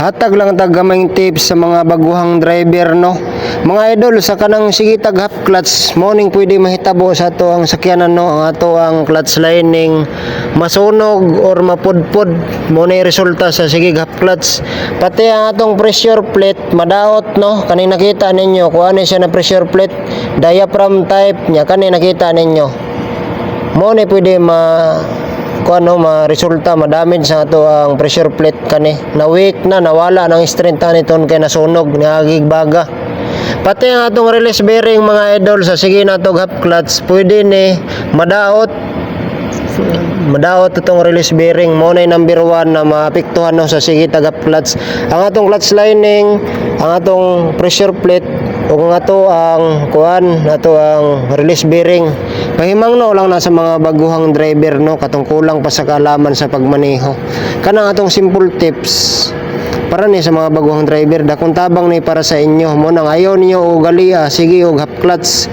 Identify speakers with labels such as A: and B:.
A: Hatag lang tag gamay tips sa mga baguhang driver no. Mga idol sa kanang sige tag half clutch morning pwede mahitabo sa ato ang sakyanan no, ang ato ang clutch lining masunog or mapudpod mo na resulta sa sige half clutch. Pati ang atong pressure plate madaot no, kani nakita ninyo kung ano siya na pressure plate diaphragm type nya, kani nakita ninyo mo na pwede kung ano resulta ma-damage sa ato ang pressure plate kani na weak na nawala ng strength niton kay nasunog nagigbaga. Pati ang atong release bearing mga idol sa sige na to half clutch pwede ni madaot itong release bearing mo na number 1 na maapektuhan no sa sige tag half clutch ang atong clutch lining, ang atong pressure plate ug ato ang release bearing. Pahimangno lang na sa mga baguhang driver no, katong kulang pa sa kaalaman sa pagmaneho. Kanang atong simple tips para ni sa mga baguhang driver, dakong tabang ni para sa inyo. Mo nang ayaw niyo og galia, sige og half clutch.